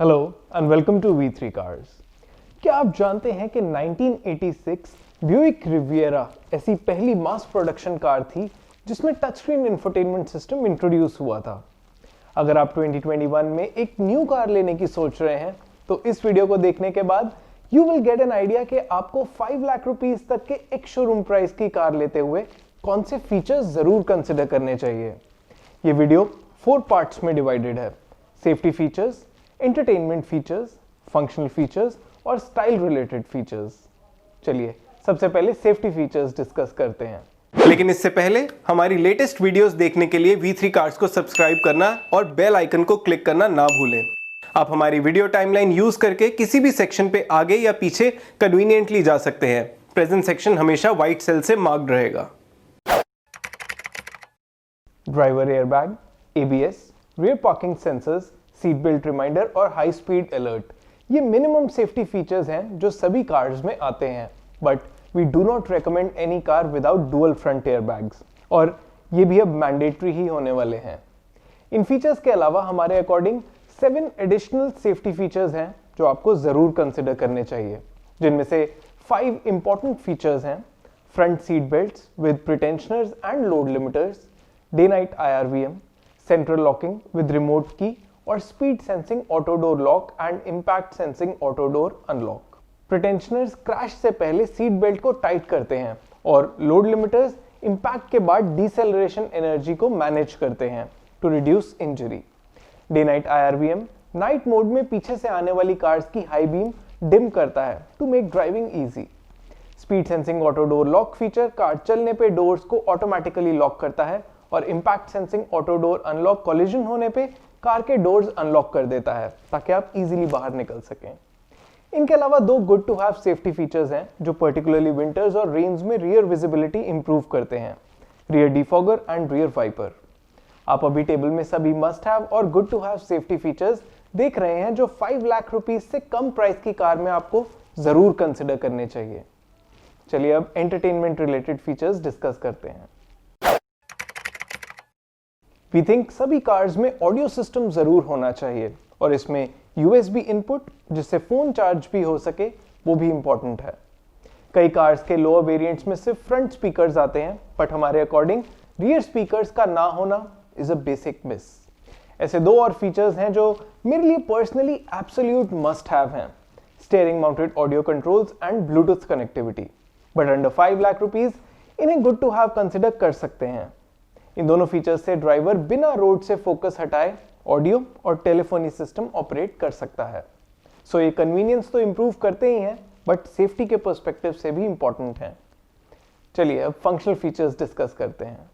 Hello and welcome to V3 cars. क्या आप जानते हैं कि 1986 ब्यूइक रिविएरा ऐसी पहली मास प्रोडक्शन कार थी जिसमें touch screen infotainment system introduce हुआ था। अगर आप 2021 में एक न्यू कार लेने की सोच रहे हैं तो इस वीडियो को देखने के बाद you will get an idea कि आपको 5 लाख रुपीस तक के एक शोरूम प्राइस की कार लेते हुए कौन से फीचर्स जरूर कंसिडर करने चाहिए। ये वीडियो 4 पार्ट्स में डिवाइडेड है: safety features, entertainment features, functional features और स्टाइल रिलेटेड फीचर्स। चलिए सबसे पहले सेफ्टी फीचर्स डिस्कस करते हैं। लेकिन इससे पहले हमारी लेटेस्ट वीडियोस देखने के लिए V3 कार्स को सब्सक्राइब करना और बेल आइकन को क्लिक करना ना भूलें। आप हमारी वीडियो टाइमलाइन यूज करके किसी भी सेक्शन पे आगे या पीछे कन्वीनियंटली जा सकते हैं। प्रेजेंट सेक्शन हमेशा व्हाइट सेल से मार्क्ड रहेगा। Driver airbag, ABS, rear parking sensors, seat belt reminder और हाई स्पीड अलर्ट, ये मिनिमम सेफ्टी फीचर्स हैं जो सभी कार्स में आते हैं। But we do not recommend any car without dual front airbags, और ये भी अब मैंडेटरी ही होने वाले हैं। इन फीचर्स के अलावा हमारे अकॉर्डिंग 7 एडिशनल सेफ्टी फीचर्स हैं जो आपको जरूर कंसिडर करने चाहिए, जिनमें से 5 इंपॉर्टेंट फीचर्स हैं: front seat belts with pretensioners and load limiters, day night IRVM, central locking with remote key और speed sensing auto door lock and impact sensing auto door unlock. Pretensioners crash से पहले seat belt को tight करते हैं और load limiters impact के बाद deceleration energy को मैनेज करते हैं to reduce injury. Day night IRVM night mode में पीछे से आने वाली कार्स की हाई बीम डिम करता है to make driving easy. Speed sensing auto door lock feature car चलने पे डोर्स को ऑटोमेटिकली लॉक करता है और impact sensing auto door unlock collision होने पे कार के डोर्स अनलॉक कर देता है ताकि आप इजीली बाहर निकल सकें। इनके अलावा 2 good to have safety features हैं जो पर्टिकुलरली विंटर्स और रेन्स में रियर विजिबिलिटी इंप्रूव करते हैं: rear defogger and rear wiper. आप अभी टेबल में सभी मस्ट हैव और good to have safety features देख रहे हैं जो 5 लाख रुपीस से कम प्राइस की कार में आपको जरूर कंसिडर करने चाहिए। चलिए अब एंटरटेनमेंट रिलेटेड फीचर्स डिस्कस करते हैं। वी थिंक सभी कार्स में ऑडियो सिस्टम जरूर होना चाहिए और इसमें USB इनपुट जिससे फोन चार्ज भी हो सके वो भी इंपॉर्टेंट है। कई कार्स के लोअर वेरिएंट्स में सिर्फ फ्रंट स्पीकर्स आते हैं, बट हमारे अकॉर्डिंग रियर स्पीकर्स का ना होना इज अ बेसिक मिस। ऐसे 2 और फीचर्स हैं जो मेरे लिए पर्सनली एब्सोल्यूट मस्ट हैव हैं: steering mounted audio controls and Bluetooth connectivity. But under 5 lakh rupees इन्हें गुड टू हैव कंसिडर कर सकते हैं। इन दोनों फीचर्स से ड्राइवर बिना रोड से फोकस हटाए ऑडियो और टेलीफोनी सिस्टम ऑपरेट कर सकता है। सो ये कन्वीनियंस तो इंप्रूव करते ही हैं, बट सेफ्टी के पर्सपेक्टिव से भी इंपॉर्टेंट हैं। चलिए अब फंक्शनल फीचर्स डिस्कस करते हैं।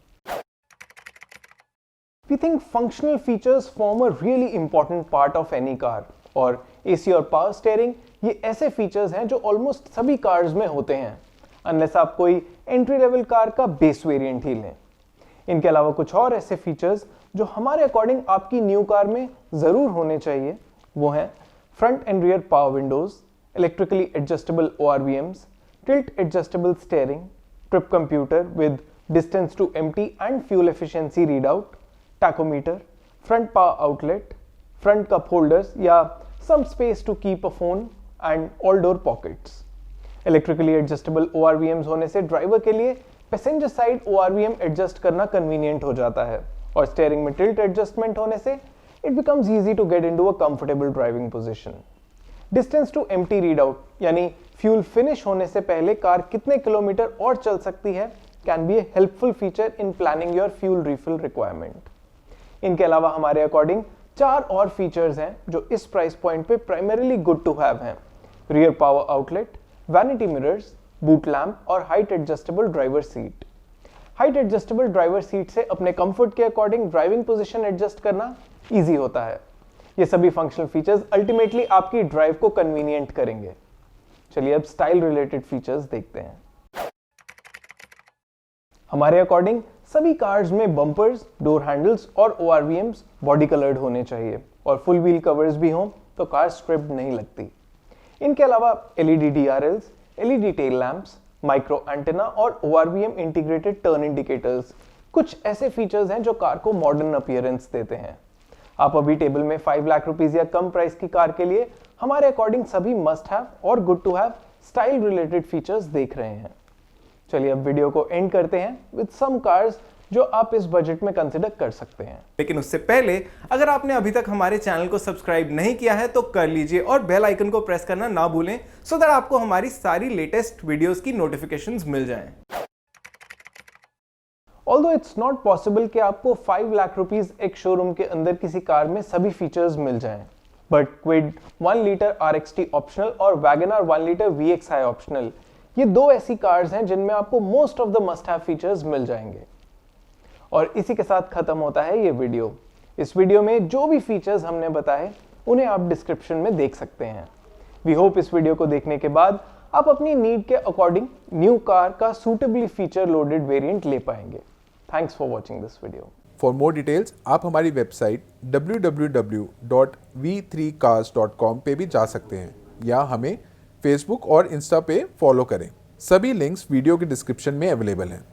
We think functional features form a really important part of any car, और AC और पावर स्टीयरिंग ये ऐसे फीचर्स हैं जो ऑलमोस्ट सभी कार्स में होते हैं, अनलेस आप कोई एंट्री लेवल कार का बेस वेरिएंट ही लें। इनके अलावा कुछ और ऐसे फीचर्स जो हमारे अकॉर्डिंग आपकी न्यू कार में जरूर होने चाहिए वो हैं: front and rear power windows, electrically adjustable ORVMs, tilt adjustable steering, trip computer with distance to empty and fuel efficiency readout, tachometer, front power outlet, front cup holders या some space to keep a phone and all door pockets। Electrically adjustable ORVMs होने से driver के लिए passenger side ORVM adjust करना convenient हो जाता है, और स्टीयरिंग में टिल्ट एडजस्टमेंट होने से it becomes easy to get into a comfortable driving position. Distance to empty readout यानी फ्यूल फिनिश होने से पहले कार कितने किलोमीटर और चल सकती है can be A helpful feature in planning your fuel refill requirement. इनके अलावा हमारे अकॉर्डिंग 4 और फीचर्स हैं जो इस प्राइस पॉइंट पे प्राइमरीली गुड टू हैव हैं: rear power outlet, vanity mirrors, boot lamp और height adjustable driver seat. Height adjustable driver seat से अपने कंफर्ट के अकॉर्डिंग ड्राइविंग पोजीशन एडजस्ट करना इजी होता है। ये सभी फंक्शनल फीचर्स अल्टीमेटली आपकी ड्राइव को कन्वीनियंट करेंगे। चलिए अब स्टाइल रिलेटेड फीचर्स देखते हैं। हमारे अकॉर्डिंग सभी कार्स में बम्पर्स, डोर हैंडल्स और ORVMs बॉडी कलर्ड होने चाहिए, और फुल व्हील कवर्स भी हों तो कार स्ट्रिप्ड नहीं लगती। इनके अलावा LED DRLs, LED tail lamps, micro antenna और ORVM इंटीग्रेटेड टर्न इंडिकेटर्स कुछ ऐसे फीचर्स हैं जो कार को मॉडर्न अपीयरेंस देते हैं। आप अभी टेबल में 5 लाख रुपीस या कम प्राइस की कार के लिए हमारे अकॉर्डिंग सभी मस्ट हैव और good to have style related features देख रहे हैं। चलिए अब वीडियो को एंड करते हैं विद सम कार्स जो आप इस बजट में कंसिडर कर सकते हैं। लेकिन उससे पहले अगर आपने अभी तक हमारे चैनल को सब्सक्राइब नहीं किया है तो कर लीजिए और बेल आइकन को प्रेस करना ना भूलें सो दैट आपको हमारी सारी लेटेस्ट वीडियोस की नोटिफिकेशंस मिल जाएं। ऑल्दो इट्स नॉट पॉसिबल कि आपको 5 लाख रुपीस एक शोरूम के अंदर किसी कार में सभी फीचर्स मिल जाएं, but Kwid 1 litre RXT optional और वैगनआर 1 लीटर VXI ऑप्शनल, ये दो ऐसी कार्स हैं जिनमें आपको most of the must have features मिल जाएंगे। और इसी के साथ खत्म होता है ये वीडियो। इस वीडियो में जो भी फीचर्स हमने बताए उन्हें आप डिस्क्रिप्शन में देख सकते हैं। वी होप इस वीडियो को देखने के बाद आप अपनी नीड के अकॉर्डिंग न्यू कार का सूटेबली फीचर लोडेड वेरिएंट ले पाएंगे। Thanks for watching this video. For more details आप हमारी वेबसाइट www.v3cars.com पे भी जा सकते हैं या हमें फेसबुक और इंस्टा पे फॉलो करें। सभी लिंक्स वीडियो के डिस्क्रिप्शन में अवेलेबल हैं।